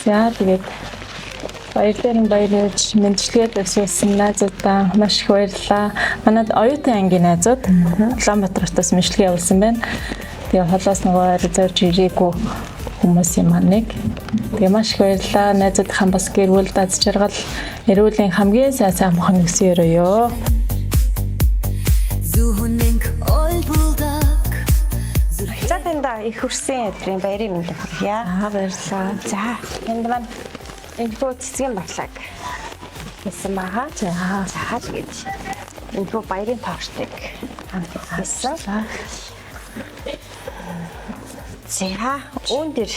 За тэгээд баярлалын баярлаж мэдлэгээд өсвсөн найзуудаа маш их баярлалаа. Манайд оюутан ангийн найзууд Улаанбаатараас мэдлэгээ явуулсан байна. Тэгээ холоос нөгөө зорж ирээгүй хүмүүсийн маныг. Тэгээ маш их баярлалаа. Найзуудынхаа бас гэр бүл даз жаргал эрүүлийн хамгийн сайн мохын өсөй өрөөё. За тэнда их хүрсэн өдрийн баярын мэндийг хүргье. Баярлалаа. За энд маань энэхүү цэцгийн батлаг хийсэн байгаа. За тэгээд энэхүү баярын тоочтыг хамт хийсэн. За үүн дээр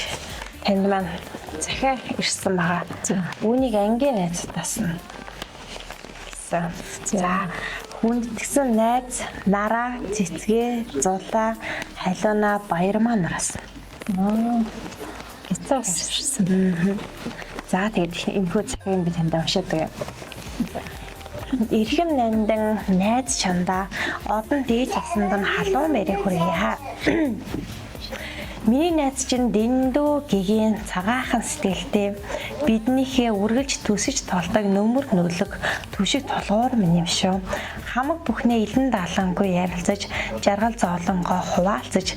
танд маань захиа ирсэн байгаа. Үүнийг ангийн найзтаас нь хийсэн. За хүндэтгсэн найз нараа, цэцгээ, зулаа, халиуна, баярмаа нараас. Эцээс ирсэн. За тэгээд энэхүү захиаг би танд уншаад байгаа. Эрхэм нандин найз чандаа одон дээж асанд нь халуун мэрэг хүргье. Миний найз чинь дэндүү гэгийн цагаахан сэтгэлтэй биднийхээ үргэлж төсөж толдог нөмөр нүглэг түшиг толгуур минь юм шүү. Хамаг бүхнээ илэн даалангүй ярилцаж, жаргал зоолонгоо хуваалцаж,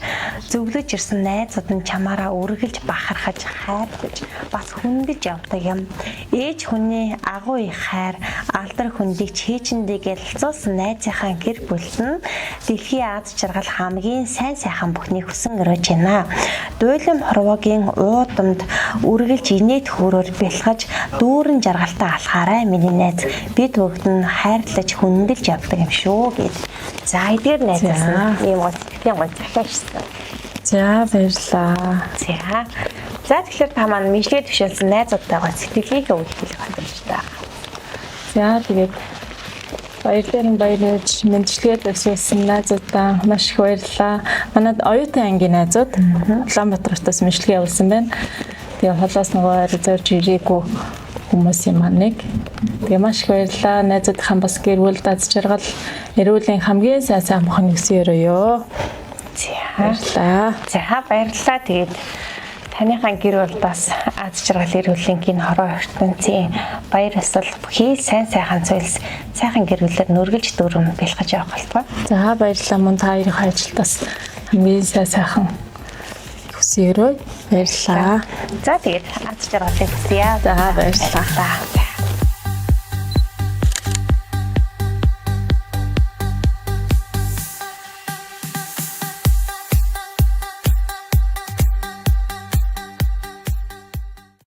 зөвлөж ирсэн найзууд нь чамаараа үргэлж бахархаж, хайрлаж, бас хүндэж явдаг юм. Ээж хүний агуу их хайр, алдар хүндийг чээжиндээ гэлцүүлсэн найзынхаа гэр бүлд нь дэлхийн аз жаргал хамгийн сайн сайхан бүхнийг хүсэн өрөөж байна. Дуйлам хорвогийн уудамд үргэлж инээд хөөрөөр бэлхаж дүүрэн жаргалтай алхаарай миний найз. Бид бүгд нь хайрлаж хүндэлж явдаг юм шүү гэд. За эдгээр найзаас ийм гол захиашсан. За баярлалаа. За тэгэхээр та маань мэдлэгээ төвшүүлсэн найзуудтайгаа сэтгэлийг өвлөх хандж та. За тэгээд баярлалын баярлаж мэдлэгээд өсвсөн найзуудаа маш их баярлалаа. Манайд оюутан ангийн найзууд Улаанбаатараас мэдлэгээ явуулсан байна. Тэгээ холоос нөгөө зорж ирээгүй хүмүүсийн маныг. Тэгээ маш их баярлалаа. Найзуудынхаа бас гэр бүл даз жаргал эрүүлийн хамгийн сайн мохын өсөй өрөөё. Баярлалаа. Баярлалаа. Тэгээд таныхаа гэр бүлдээс аз жаргал эрүүлийн гин хороо ертөнцийн баяр ёслол бүхий сайн сайхан зүйлс сайхан гэр бүлээр нүргэлж дүүрэн бэлгэж явах болтугай. За баярлалаа. Мөн та хоёрын ажилтаас хамгийн сайхан өсөй өрөө. Баярлалаа. За тэгээд аз жаргалыг хүсье. За баярлалаа.